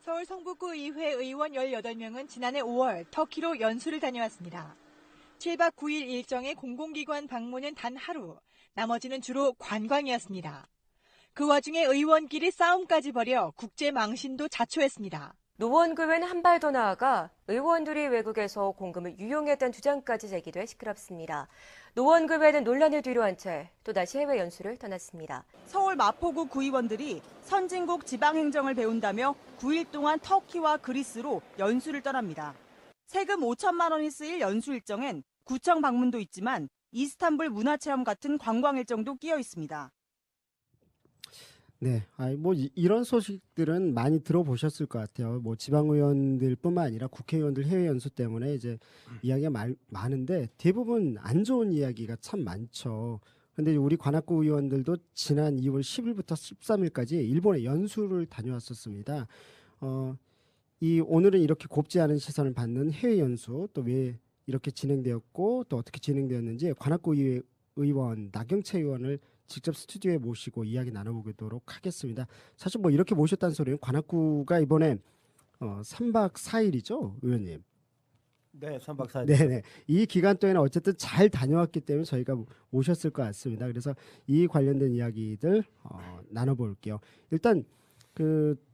서울 성북구 의회 의원 18명은 지난해 5월 터키로 연수를 다녀왔습니다. 7박 9일 일정의 공공기관 방문은 단 하루, 나머지는 주로 관광이었습니다. 그 와중에 의원끼리 싸움까지 벌여 국제 망신도 자초했습니다. 노원구는 한 발 더 나아가 의원들이 외국에서 공금을 유용했다는 주장까지 제기돼 시끄럽습니다. 노원구는 논란을 뒤로한 채 또다시 해외 연수를 떠났습니다. 서울 마포구 구의원들이 선진국 지방행정을 배운다며 9일 동안 터키와 그리스로 연수를 떠납니다. 세금 5천만 원이 쓰일 연수 일정엔 구청 방문도 있지만 이스탄불 문화체험 같은 관광 일정도 끼어 있습니다. 네, 이런 소식들은 많이 들어보셨을 것 같아요. 뭐 지방의원들뿐만 아니라 국회의원들 해외 연수 때문에 이제 이야기가 많은데 대부분 안 좋은 이야기가 참 많죠. 근데 우리 관악구 의원들도 지난 2월 10일부터 13일까지 일본에 연수를 다녀왔었습니다. 오늘은 이렇게 곱지 않은 시선을 받는 해외 연수 또 왜 이렇게 진행되었고 또 어떻게 진행되었는지 관악구 의원 나경채 의원을 직접 스튜디오에 모시고 이야기 나눠보도록 하겠습니다. 사실 뭐 이렇게 모셨다는 소리는 관악구가 이번에 3박 4일이죠, 의원님. 네, 3박 4일. 네네. 이 기간 동안에 어쨌든 잘 다녀왔기 때문에 저희가 모셨을 것 같습니다. 그래서 이 관련된 이야기들 나눠볼게요. 일단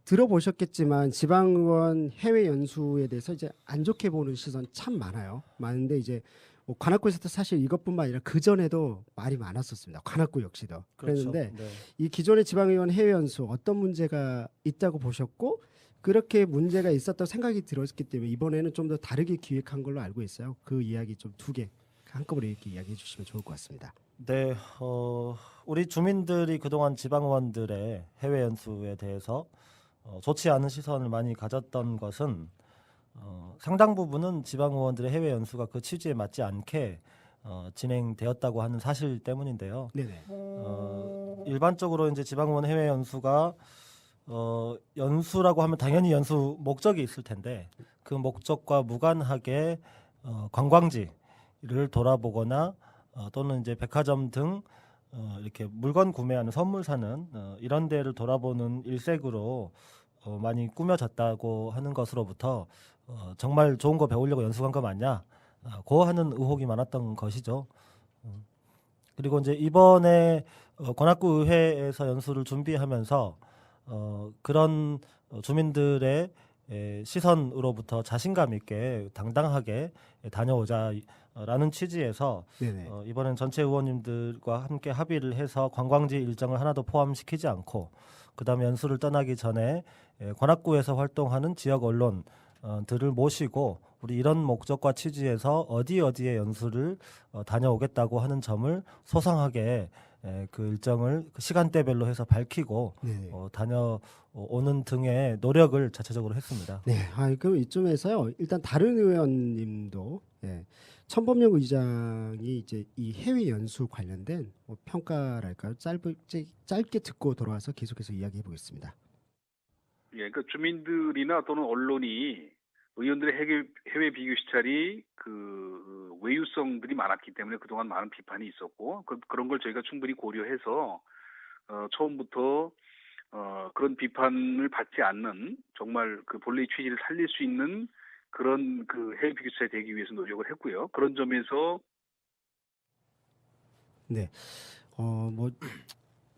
들어보셨겠지만 지방의원 해외 연수에 대해서 이제 안 좋게 보는 시선 참 많은데 이제 뭐 관악구에서도 사실 이것뿐만 아니라 그 전에도 말이 많았었습니다. 관악구 역시도 그렇죠. 그랬는데 네. 이 기존의 지방의원 해외 연수 어떤 문제가 있다고 보셨고 그렇게 문제가 있었다고 생각이 들었기 때문에 이번에는 좀 더 다르게 기획한 걸로 알고 있어요. 그 이야기 좀 두 개 한꺼번에 이렇게 이야기해 주시면 좋을 것 같습니다. 네, 우리 주민들이 그동안 지방의원들의 해외 연수에 대해서 좋지 않은 시선을 많이 가졌던 것은 상당 부분은 지방의원들의 해외 연수가 그 취지에 맞지 않게 진행되었다고 하는 사실 때문인데요. 네네. 일반적으로 이제 지방의원 해외 연수가 연수라고 하면 당연히 연수 목적이 있을 텐데 그 목적과 무관하게 관광지를 돌아보거나 또는 이제 백화점 등 이렇게 물건 구매하는 선물 사는 이런 데를 돌아보는 일색으로 많이 꾸며졌다고 하는 것으로부터 정말 좋은 거 배우려고 연수 간 거 맞냐? 고 하는 의혹이 많았던 것이죠. 그리고 이제 이번에 관악구 의회에서 연수를 준비하면서 그런 주민들의 시선으로부터 자신감 있게 당당하게 다녀오자라는 취지에서 이번엔 전체 의원님들과 함께 합의를 해서 관광지 일정을 하나도 포함시키지 않고 그다음에 연수를 떠나기 전에 관악구에서 활동하는 지역 언론들을 모시고 우리 이런 목적과 취지에서 어디에 연수를 다녀오겠다고 하는 점을 소상하게 그 일정을 시간대별로 해서 밝히고 다녀오는 등의 노력을 자체적으로 했습니다. 네, 그럼 이쯤에서요. 일단 다른 의원님도 천범용 의장이 이제 이 해외 연수 관련된 평가랄까요? 짧게 듣고 돌아와서 계속해서 이야기해 보겠습니다. 예, 그러니까 주민들이나 또는 언론이 의원들의 해외 비교 시찰이 그 외유성들이 많았기 때문에 그동안 많은 비판이 있었고 그런 걸 저희가 충분히 고려해서 처음부터 그런 비판을 받지 않는 정말 그 본래의 취지를 살릴 수 있는 그런 그 해외 비교 시찰이 되기 위해서 노력을 했고요. 그런 점에서 네, 뭐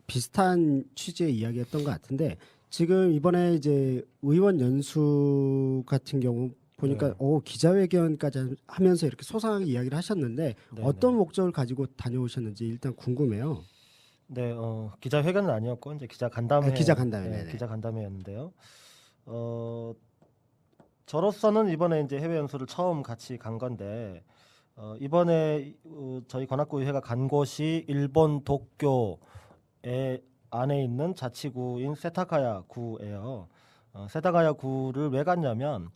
비슷한 취지의 이야기였던 것 같은데. 지금 이번에 이제 의원 연수 같은 경우 보니까 기자회견까지 하면서 이렇게 소상하게 이야기를 하셨는데 어떤 목적을 가지고 다녀오셨는지 일단 궁금해요. 네, 기자회견은 아니었고 이제 기자 간담회. 기자 간담회였는데요. 저로서는 이번에 이제 해외 연수를 처음 같이 간 건데 이번에 저희 관악구 의회가 간 곳이 일본 도쿄에 안에 있는 자치구인 세타가야 구예요. 세타가야 구를 왜 갔냐면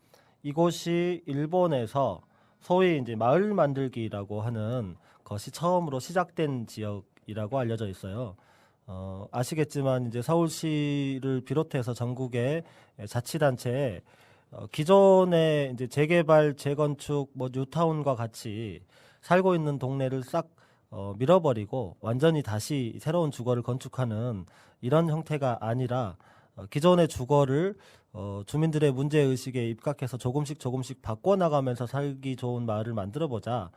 이곳이 일본에서 소위 이제 마을 만들기라고 하는 것이 처음으로 시작된 지역이라고 알려져 있어요. 아시겠지만 이제 서울시를 비롯해서 전국의 자치단체에 기존의 이제 재개발, 재건축, 뭐 뉴타운과 같이 살고 있는 동네를 싹 밀어버리고 완전히 다시 새로운 주거를 건축하는 이런 형태가 아니라 기존의 주거를 주민들의 문제 의식에 입각해서 조금씩 바꿔나가면서 살기 좋은 마을을 만들어보자.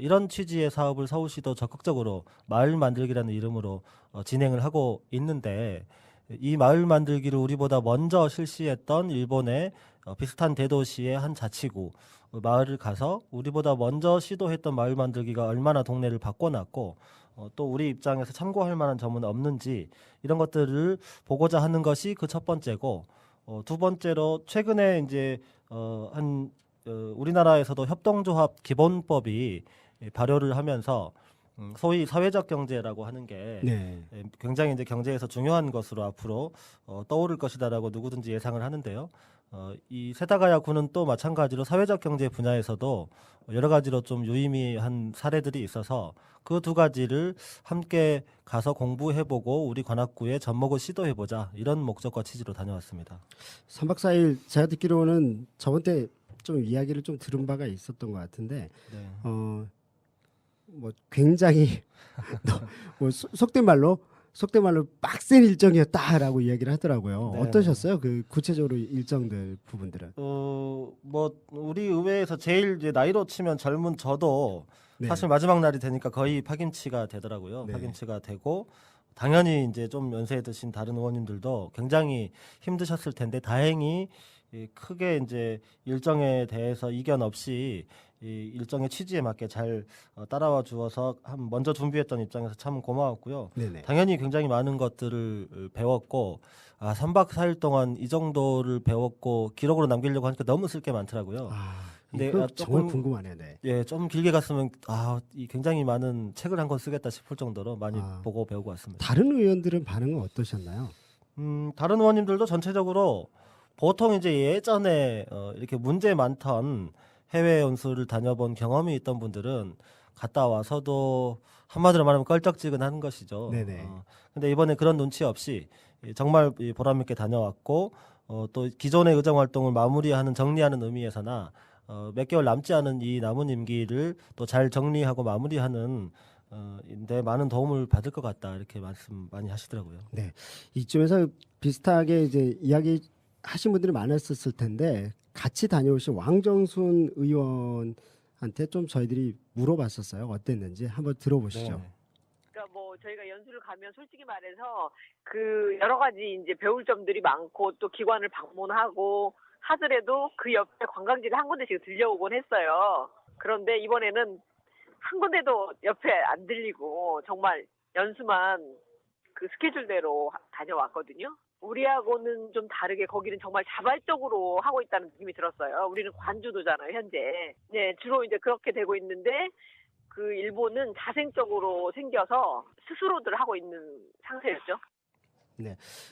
이런 취지의 사업을 서울시도 적극적으로 마을 만들기라는 이름으로 진행을 하고 있는데, 이 마을 만들기를 우리보다 먼저 실시했던 일본의 비슷한 대도시의 한 자치구 마을을 가서 우리보다 먼저 시도했던 마을 만들기가 얼마나 동네를 바꿔놨고, 또 우리 입장에서 참고할 만한 점은 없는지, 이런 것들을 보고자 하는 것이 그 첫 번째고, 두 번째로 최근에 이제 우리나라에서도 협동조합 기본법이 발효를 하면서 소위 사회적 경제라고 하는 게 네. 굉장히 이제 경제에서 중요한 것으로 앞으로 떠오를 것이다라고 누구든지 예상을 하는데요. 이 세다가야 구는 또 마찬가지로 사회적 경제 분야에서도 여러 가지로 좀 유의미한 사례들이 있어서 그 두 가지를 함께 가서 공부해보고 우리 관악구에 접목을 시도해보자, 이런 목적과 취지로 다녀왔습니다. 3박 4일 제가 듣기로는 저번 때 좀 이야기를 좀 들은 바가 있었던 것 같은데 네. 뭐 굉장히 뭐 속된 말로 빡센 일정이었다라고 이야기를 하더라고요. 네. 어떠셨어요? 그 구체적으로 일정들 부분들은. 뭐 우리 의회에서 제일 이제 나이로 치면 젊은 저도 네. 사실 마지막 날이 되니까 거의 파김치가 되더라고요. 네. 파김치가 되고, 당연히 이제 좀 연세 드신 다른 의원님들도 굉장히 힘드셨을 텐데, 다행히 크게 이제 일정에 대해서 이견 없이 이 일정의 취지에 맞게 잘 따라와 주어서 먼저 준비했던 입장에서 참 고마웠고요. 네네. 당연히 굉장히 많은 것들을 배웠고, 3박 4일 동안 이 정도를 배웠고 기록으로 남기려고 하니까 너무 쓸 게 많더라고요. 근데 이거 정말 조금, 궁금하네요. 네. 예, 좀 길게 갔으면 이 굉장히 많은 책을 한 권 쓰겠다 싶을 정도로 많이 보고 배우고 왔습니다. 다른 의원들은 반응은 어떠셨나요? 다른 의원님들도 전체적으로 보통 이제 예전에 이렇게 문제 많던 해외 연수를 다녀본 경험이 있던 분들은 갔다 와서도 한마디로 말하면 껄쩍지근한 것이죠. 네네. 근데 이번에 그런 눈치 없이 정말 보람 있게 다녀왔고, 또 기존의 의정 활동을 마무리하는, 정리하는 의미에서나 몇 개월 남지 않은 이 남은 임기를 또 잘 정리하고 마무리하는 인데 많은 도움을 받을 것 같다, 이렇게 말씀 많이 하시더라고요. 네. 이쯤에서 비슷하게 이제 이야기하신 분들이 많았었을 텐데 같이 다녀오신 왕정순 의원한테 좀 저희들이 물어봤었어요. 어땠는지 한번 들어보시죠. 네. 그러니까 뭐 저희가 연수를 가면 솔직히 말해서 그 여러 가지 이제 배울 점들이 많고, 또 기관을 방문하고 하더라도 그 옆에 관광지가 한 군데씩 들려오곤 했어요. 그런데 이번에는 한 군데도 옆에 안 들리고 정말 연수만 그 스케줄대로 다녀왔거든요. 우리하고는 좀 다르게 거기는 정말 자발적으로 하고 있다는 느낌이 들었어요. 우리는 관주도잖아요, 현재. 네, 주로 이제 그렇게 되고 있는데, 그 일본은 자생적으로 생겨서 스스로들 하고 있는 상태였죠.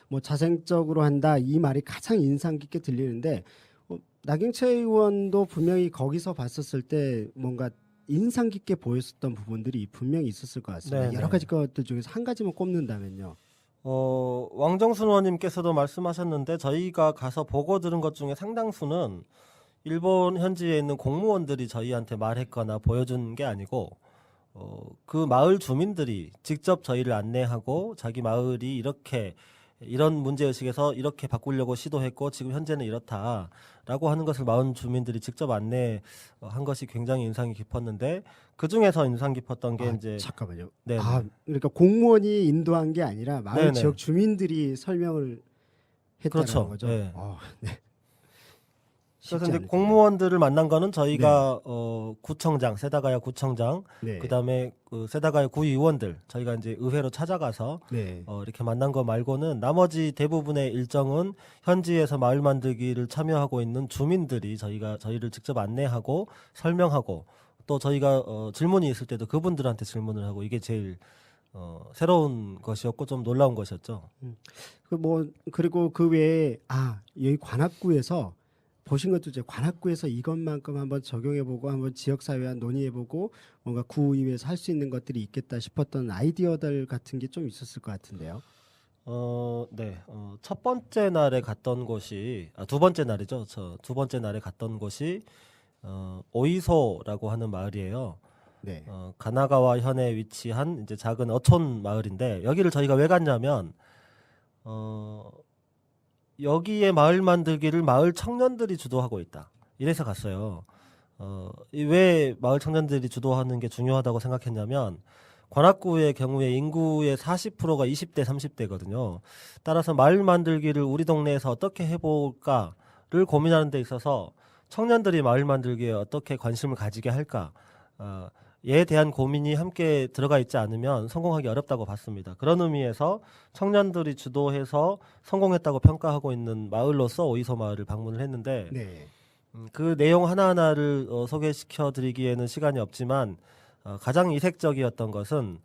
뭐 자생적으로 한다, 이 말이 가장 인상 깊게 들리는데 나경채 의원도 분명히 거기서 봤었을 때 뭔가 인상 깊게 보였었던 부분들이 분명히 있었을 것 같습니다. 네, 여러 네. 가지 것들 중에서 한 가지만 꼽는다면요. 왕정순 의원님께서도 말씀하셨는데, 저희가 가서 보고 들은 것 중에 상당수는 일본 현지에 있는 공무원들이 저희한테 말했거나 보여준 게 아니고, 그 마을 주민들이 직접 저희를 안내하고 자기 마을이 이런 문제의식에서 이렇게 바꾸려고 시도했고 지금 현재는 이렇다라고 하는 것을 마을 주민들이 직접 안내한 것이 굉장히 인상이 깊었는데, 그 중에서 인상 깊었던 게 이제 잠깐만요. 네, 그러니까 공무원이 인도한 게 아니라 마을 네네. 지역 주민들이 설명을 했다는 그렇죠. 거죠. 네. 네. 그래서 쉽지 이제 않을 공무원들을 만난 거는 저희가 구청장, 세다가야 구청장, 텐데. 네. 그다음에 그 세다가야 구의원들, 저희가 이제 의회로 찾아가서 네. 이렇게 만난 거 말고는 나머지 대부분의 일정은 현지에서 마을 만들기를 참여하고 있는 주민들이 저희를 직접 안내하고 설명하고, 또 저희가 질문이 있을 때도 그분들한테 질문을 하고, 이게 제일 새로운 것이었고 좀 놀라운 것이었죠. 그리고 그 외에 여기 관악구에서 보신 것도 이제 관악구에서 이것만큼 한번 적용해보고 한번 지역사회와 논의해보고 뭔가 구의회에서 할 수 있는 것들이 있겠다 싶었던 아이디어들 같은 게 좀 있었을 것 같은데요. 네. 첫 번째 날에 갔던 곳이, 두 번째 날이죠. 두 번째 날에 갔던 곳이 오이소라고 하는 마을이에요. 네. 가나가와 현에 위치한 이제 작은 어촌 마을인데, 여기를 저희가 왜 갔냐면 여기에 마을 만들기를 마을 청년들이 주도하고 있다. 이래서 갔어요. 왜 마을 청년들이 주도하는 게 중요하다고 생각했냐면 관악구의 경우에 인구의 40%가 20대, 30대거든요. 따라서 마을 만들기를 우리 동네에서 어떻게 해볼까를 고민하는 데 있어서 청년들이 마을 만들기에 어떻게 관심을 가지게 할까, 에 대한 고민이 함께 들어가 있지 않으면 성공하기 어렵다고 봤습니다. 그런 의미에서 청년들이 주도해서 성공했다고 평가하고 있는 마을로서 오이소 마을을 방문을 했는데 네. 그 내용 하나하나를 소개시켜 드리기에는 시간이 없지만 가장 이색적이었던 것은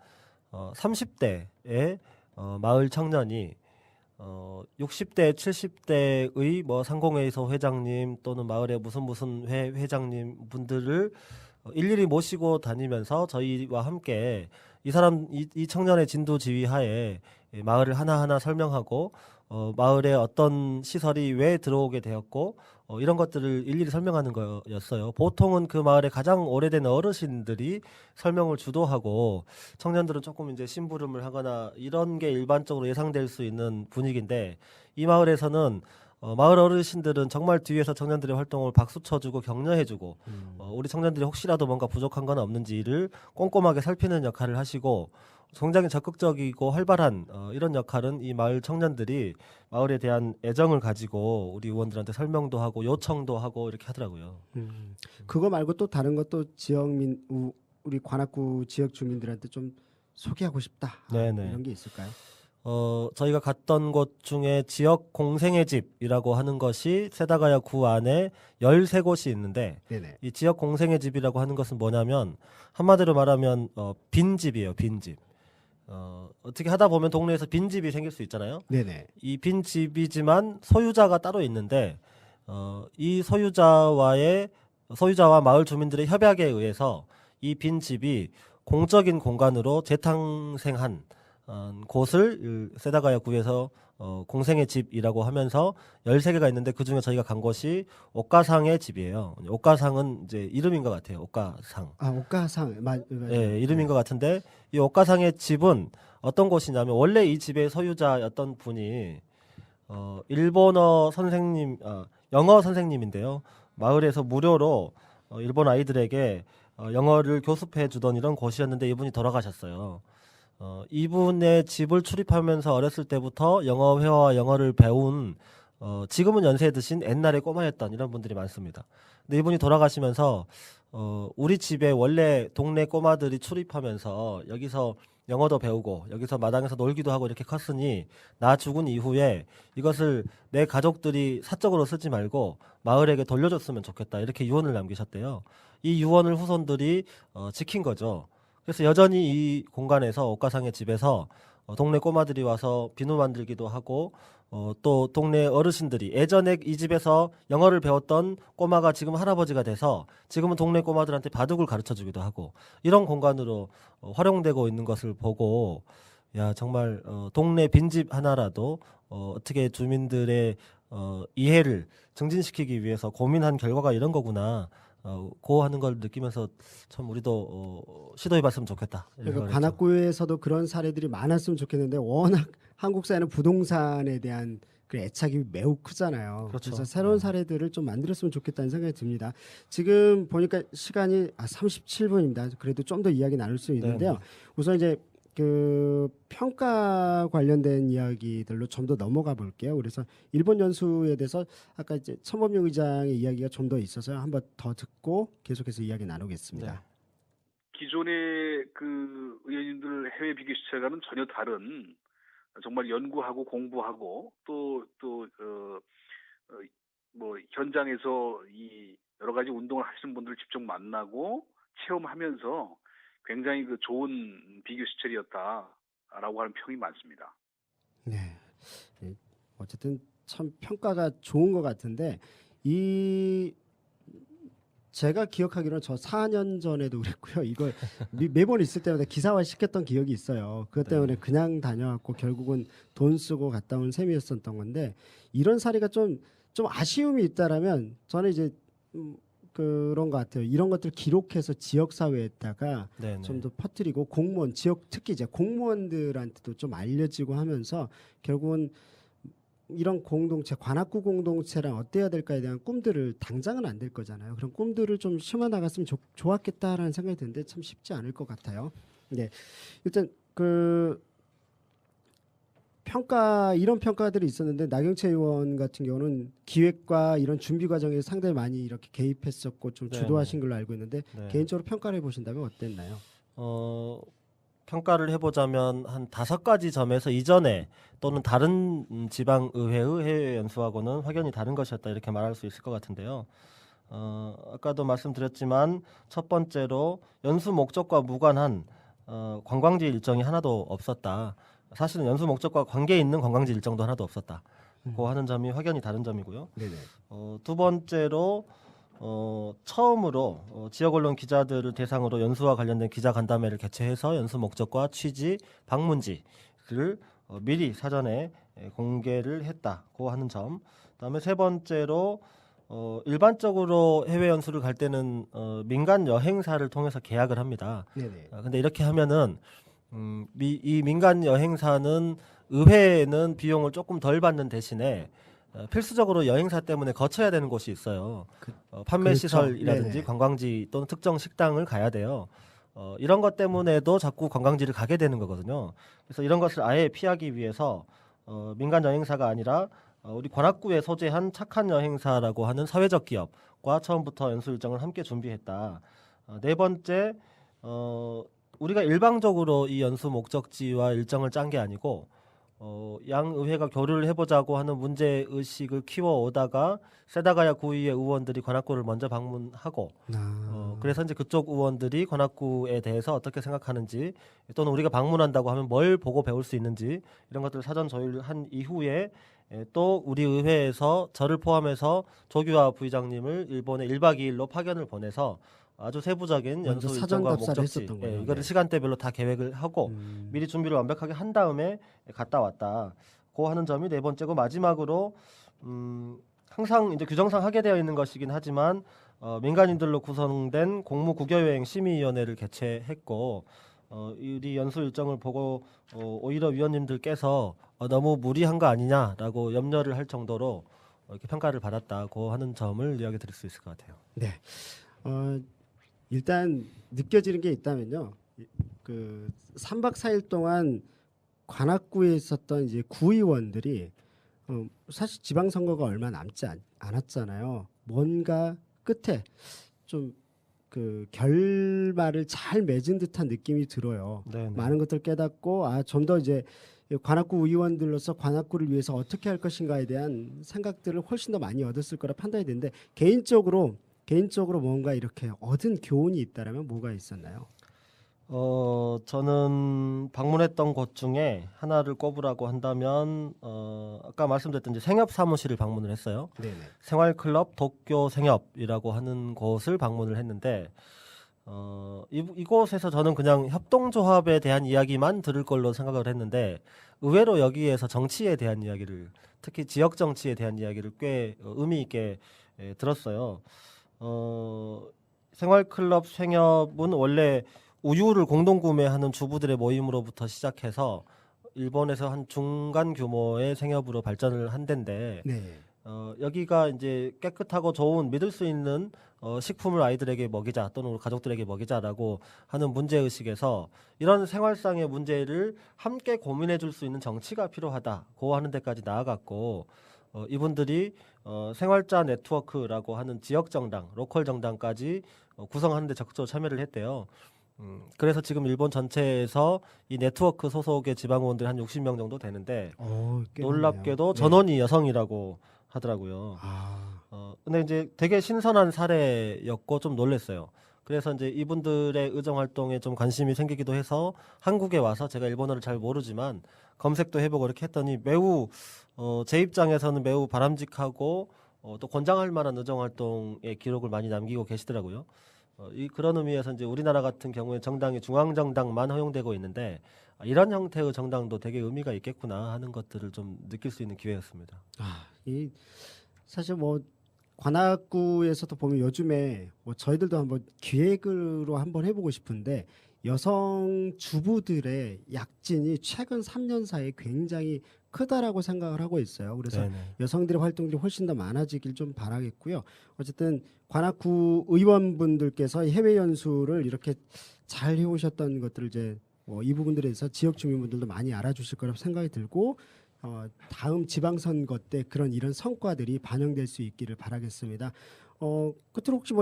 30대의 마을 청년이 60대, 70대의 뭐 상공회의소 회장님 또는 마을의 무슨 회장님 분들을 일일이 모시고 다니면서 저희와 함께 이 청년의 진두지휘하에 마을을 하나하나 설명하고 마을에 어떤 시설이 왜 들어오게 되었고 이런 것들을 일일이 설명하는 거였어요. 보통은 그 마을의 가장 오래된 어르신들이 설명을 주도하고 청년들은 조금 이제 심부름을 하거나 이런 게 일반적으로 예상될 수 있는 분위기인데 이 마을에서는 마을 어르신들은 정말 뒤에서 청년들의 활동을 박수 쳐주고 격려해주고 우리 청년들이 혹시라도 뭔가 부족한 건 없는지를 꼼꼼하게 살피는 역할을 하시고 굉장히 적극적이고 활발한 이런 역할은 이 마을 청년들이 마을에 대한 애정을 가지고 우리 의원들한테 설명도 하고 요청도 하고 이렇게 하더라고요. 그거 말고 또 다른 것도 우리 관악구 지역 주민들한테 좀 소개하고 싶다. 네네. 이런 게 있을까요? 저희가 갔던 곳 중에 지역 공생의 집이라고 하는 것이 세다가야 구 안에 13곳이 있는데 네네. 이 지역 공생의 집이라고 하는 것은 뭐냐면 한마디로 말하면 빈집이에요. 빈집. 어떻게 하다 보면 동네에서 빈집이 생길 수 있잖아요. 네네. 이 빈집이지만 소유자가 따로 있는데 이 소유자와 마을 주민들의 협약에 의해서 이 빈집이 공적인 공간으로 재탄생한 곳을 세다가야 구에서 공생의 집이라고 하면서 13개가 있는데 그중에 저희가 간 곳이 옥가상의 집이에요. 옥가상은 이제 이름인 것 같아요. 옥가상. 옥가상. 예, 이름인 것 같은데 이 옥가상의 집은 어떤 곳이냐면 원래 이 집의 소유자였던 분이 일본어 선생님, 영어 선생님인데요. 마을에서 무료로 일본 아이들에게 영어를 교습해 주던 이런 곳이었는데 이분이 돌아가셨어요. 이분의 집을 출입하면서 어렸을 때부터 영어 회화와 영어를 배운 지금은 연세 드신 옛날에 꼬마였던 이런 분들이 많습니다. 근데 이분이 돌아가시면서 우리 집에 원래 동네 꼬마들이 출입하면서 여기서 영어도 배우고 여기서 마당에서 놀기도 하고 이렇게 컸으니 나 죽은 이후에 이것을 내 가족들이 사적으로 쓰지 말고 마을에게 돌려줬으면 좋겠다 이렇게 유언을 남기셨대요. 이 유언을 후손들이 지킨 거죠. 그래서 여전히 이 공간에서 옥가상의 집에서 동네 꼬마들이 와서 비누 만들기도 하고 또 동네 어르신들이 예전에 이 집에서 영어를 배웠던 꼬마가 지금 할아버지가 돼서 지금은 동네 꼬마들한테 바둑을 가르쳐주기도 하고 이런 공간으로 활용되고 있는 것을 보고 야 정말 동네 빈집 하나라도 어떻게 주민들의 이해를 증진시키기 위해서 고민한 결과가 이런 거구나. 고 하는 걸 느끼면서 참 우리도 시도해봤으면 좋겠다. 그러니까 관악구에서도 그런 사례들이 많았으면 좋겠는데 워낙 한국 사회는 부동산에 대한 그 애착이 매우 크잖아요. 그렇죠. 그래서 새로운 사례들을 좀 만들었으면 좋겠다는 생각이 듭니다. 지금 보니까 시간이 37분입니다. 그래도 좀 더 이야기 나눌 수 있는데요. 네네. 우선 이제 그 평가 관련된 이야기들로 좀 더 넘어가 볼게요. 그래서 일본 연수에 대해서 아까 이제 천범용 의장의 이야기가 좀 더 있어서 한번 더 듣고 계속해서 이야기 나누겠습니다. 네. 기존의 그 의원님들 해외 비교 시찰과는 전혀 다른 정말 연구하고 공부하고 뭐 현장에서 이 여러 가지 운동을 하시는 분들을 직접 만나고 체험하면서 굉장히 그 좋은 비교 시찰이었다라고 하는 평이 많습니다. 네. 어쨌든 참 평가가 좋은 것 같은데 제가 기억하기로는 저 4년 전에도 그랬고요. 이걸 매번 있을 때마다 기사화 시켰던 기억이 있어요. 그것 때문에 그냥 다녀왔고 결국은 돈 쓰고 갔다 온 셈이었었던 건데 이런 사례가 좀 아쉬움이 있다라면 저는 이제 그런 것 같아요. 이런 것들 기록해서 지역 사회에다가 좀 더 퍼뜨리고 특히 이제 공무원들한테도 좀 알려지고 하면서 결국은 이런 공동체, 관악구 공동체랑 어때야 될까에 대한 꿈들을 당장은 안 될 거잖아요. 그런 꿈들을 좀 심어 나갔으면 좋았겠다라는 생각이 드는데 참 쉽지 않을 것 같아요. 네, 일단 그 이런 평가들이 있었는데 나경채 의원 같은 경우는 기획과 이런 준비 과정에 상당히 많이 이렇게 개입했었고 좀 네네. 주도하신 걸로 알고 있는데 네. 개인적으로 평가를 해보신다면 어땠나요? 평가를 해보자면 한 5가지 점에서 이전에 또는 다른 지방 의회의 해외 연수하고는 확연히 다른 것이었다 이렇게 말할 수 있을 것 같은데요. 아까도 말씀드렸지만 첫 번째로 연수 목적과 무관한 관광지 일정이 하나도 없었다. 사실은 연수 목적과 관계 있는 관광지 일정도 하나도 없었다. 고 하는 점이 확연히 다른 점이고요. 네네. 두 번째로 처음으로 지역 언론 기자들을 대상으로 연수와 관련된 기자 간담회를 개최해서 연수 목적과 취지, 방문지를 미리 사전에 공개를 했다고 하는 점. 그다음에 세 번째로 일반적으로 해외 연수를 갈 때는 민간 여행사를 통해서 계약을 합니다. 네네. 근데 이렇게 하면은 이 민간 여행사는 의회는 비용을 조금 덜 받는 대신에 필수적으로 여행사 때문에 거쳐야 되는 곳이 있어요. 판매 그렇죠. 시설이라든지 네네. 관광지 또는 특정 식당을 가야 돼요. 이런 것 때문에도 자꾸 관광지를 가게 되는 거거든요. 그래서 이런 것을 아예 피하기 위해서 민간 여행사가 아니라 우리 관악구에 소재한 착한 여행사라고 하는 사회적 기업과 처음부터 연수 일정을 함께 준비했다. 네 번째, 우리가 일방적으로 이 연수 목적지와 일정을 짠 게 아니고 양 의회가 교류를 해보자고 하는 문제 의식을 키워오다가 세다가야 구의회 의원들이 관악구를 먼저 방문하고 그래서 이제 그쪽 의원들이 관악구에 대해서 어떻게 생각하는지 또는 우리가 방문한다고 하면 뭘 보고 배울 수 있는지 이런 것들을 사전 조율한 이후에 또 우리 의회에서 저를 포함해서 조규하 부의장님을 일본에 1박 2일로 파견을 보내서 아주 세부적인 먼저 연수 사전 일정과 답사를 목적지 했었던 거예요. 이거를 네. 시간대별로 다 계획을 하고 미리 준비를 완벽하게 한 다음에 갔다 왔다. 고 하는 점이 네 번째고 마지막으로 항상 이제 규정상 하게 되어 있는 것이긴 하지만 민간인들로 구성된 공무국여여행 심의위원회를 개최했고 우리 연수 일정을 보고 오히려 위원님들께서 너무 무리한 거 아니냐라고 염려를 할 정도로 이렇게 평가를 받았다고 하는 점을 이야기 드릴 수 있을 것 같아요. 네. 일단 느껴지는 게 있다면요. 그 3박 4일 동안 관악구에 있었던 이제 구의원들이 사실 지방선거가 얼마 남지 않았잖아요. 뭔가 끝에 좀 그 결말을 잘 맺은 듯한 느낌이 들어요. 네네. 많은 것들을 깨닫고 좀 더 이제 관악구 의원들로서 관악구를 위해서 어떻게 할 것인가에 대한 생각들을 훨씬 더 많이 얻었을 거라 판단이 되는데 개인적으로 뭔가 이렇게 얻은 교훈이 있다라면 뭐가 있었나요? 저는 방문했던 곳 중에 하나를 꼽으라고 한다면 아까 말씀드렸던 이제 생협 사무실을 방문을 했어요. 네네. 생활클럽 도쿄 생협이라고 하는 곳을 방문을 했는데 이곳에서 저는 그냥 협동조합에 대한 이야기만 들을 걸로 생각을 했는데 의외로 여기에서 정치에 대한 이야기를 특히 지역 정치에 대한 이야기를 꽤 의미 있게 들었어요. 생활클럽 생협은 원래 우유를 공동 구매하는 주부들의 모임으로부터 시작해서 일본에서 한 중간 규모의 생협으로 발전을 한 데인데 네. 여기가 이제 깨끗하고 좋은 믿을 수 있는 식품을 아이들에게 먹이자 또는 가족들에게 먹이자라고 하는 문제의식에서 이런 생활상의 문제를 함께 고민해 줄 수 있는 정치가 필요하다고 하는 데까지 나아갔고 이분들이 생활자 네트워크라고 하는 지역 정당, 로컬 정당까지 구성하는 데 적극적으로 참여를 했대요. 그래서 지금 일본 전체에서 이 네트워크 소속의 지방 의원들이 한 60명 정도 되는데 꽤 놀랍게도 많네요. 전원이 여성이라고 하더라고요. 근데 이제 되게 신선한 사례였고 좀 놀랐어요. 그래서 이제 이분들의 의정 활동에 좀 관심이 생기기도 해서 한국에 와서 제가 일본어를 잘 모르지만 검색도 해보고 이렇게 했더니 매우 제 입장에서는 매우 바람직하고 또 권장할 만한 의정 활동의 기록을 많이 남기고 계시더라고요. 그런 의미에서 이제 우리나라 같은 경우에 정당이 중앙정당만 허용되고 있는데 이런 형태의 정당도 되게 의미가 있겠구나 하는 것들을 좀 느낄 수 있는 기회였습니다. 이 사실 뭐 관악구에서도 보면 요즘에 뭐 저희들도 한번 기획으로 한번 해보고 싶은데 여성 주부들의 약진이 최근 3년 사이에 굉장히 크다라고 생각을 하고 있어요. 그래서 네네. 여성들의 활동들이 훨씬 더 많아지길 좀 바라겠고요. 어쨌든 관악구 의원분들께서 해외 연수를 이렇게 잘 해오셨던 것들을 이제 이 부분들에 대해서 지역 주민분들도 많이 알아주실 거라고 생각이 들고 다음 지방선거 때 그런 이런 성과들이 반영될 수 있기를 바라겠습니다. 끝으로 혹시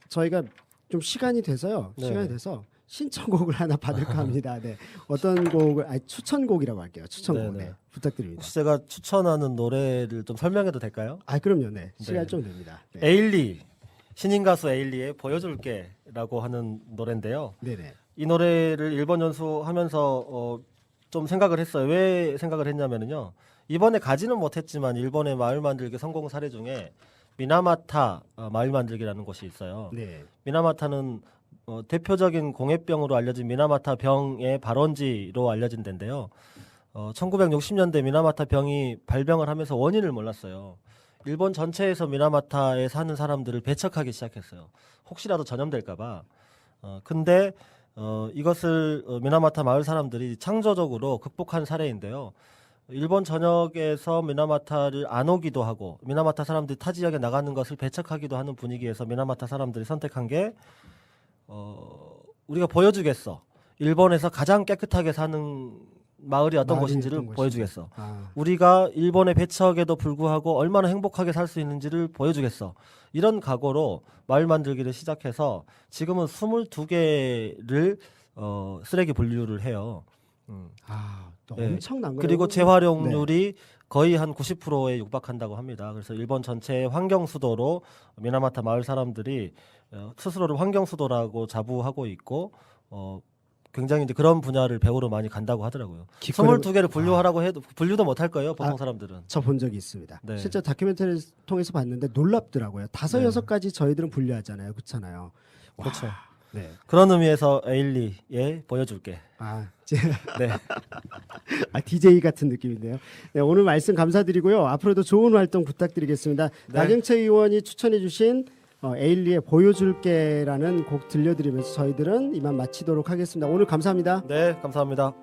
저희가 좀 시간이 돼서요. 네. 시간이 돼서 신청곡을 하나 받을까 합니다. 네. 어떤 곡을 추천곡이라고 할게요. 추천곡. 네네. 네. 부탁드립니다. 혹시 제가 추천하는 노래를 좀 설명해도 될까요? 그럼요. 네. 시간 네. 좀 됩니다. 네. 에일리, 신인 가수 에일리의 보여줄게라고 하는 노래인데요. 네네. 이 노래를 일본 연수하면서 좀 생각을 했어요. 왜 생각을 했냐면요. 이번에 가지는 못했지만 일본의 마을 만들기 성공 사례 중에 미나마타 마을 만들기라는 곳이 있어요. 네. 미나마타는 대표적인 공해병으로 알려진 미나마타 병의 발원지로 알려진 데인데요. 1960년대 미나마타 병이 발병을 하면서 원인을 몰랐어요. 일본 전체에서 미나마타에 사는 사람들을 배척하기 시작했어요. 혹시라도 전염될까봐. 근데 이것을 미나마타 마을 사람들이 창조적으로 극복한 사례인데요. 일본 전역에서 미나마타를 안 오기도 하고 미나마타 사람들이 타 지역에 나가는 것을 배척하기도 하는 분위기에서 미나마타 사람들이 선택한 게 우리가 보여주겠어. 일본에서 가장 깨끗하게 사는 마을이 어떤 마을이 곳인지를 어떤 보여주겠어. 아, 우리가 일본의 배척에도 불구하고 얼마나 행복하게 살 수 있는지를 보여주겠어. 이런 각오로 마을 만들기를 시작해서 지금은 22개를 쓰레기 분류를 해요. 또 네. 엄청난 거예요. 그리고 재활용률이 거의 한 90%에 육박한다고 합니다. 그래서 일본 전체의 환경 수도로 미나마타 마을 사람들이 스스로를 환경 수도라고 자부하고 있고 굉장히 이제 그런 분야를 배우러 많이 간다고 하더라고요. 기꺼이- 22개를 분류하라고 해도 분류도 못 할 거예요. 보통 사람들은. 저 본 적이 있습니다. 네. 실제 다큐멘터리를 통해서 봤는데 놀랍더라고요. 5, 네. 6가지 저희들은 분류하잖아요. 그렇잖아요. 와, 그렇죠. 네. 그런 의미에서 에일리에 보여줄게. 네. DJ 같은 느낌인데요. 네, 오늘 말씀 감사드리고요. 앞으로도 좋은 활동 부탁드리겠습니다. 네. 나경채 의원이 추천해주신 에일리의 보여줄게라는 곡 들려드리면서 저희들은 이만 마치도록 하겠습니다. 오늘 감사합니다. 네, 감사합니다.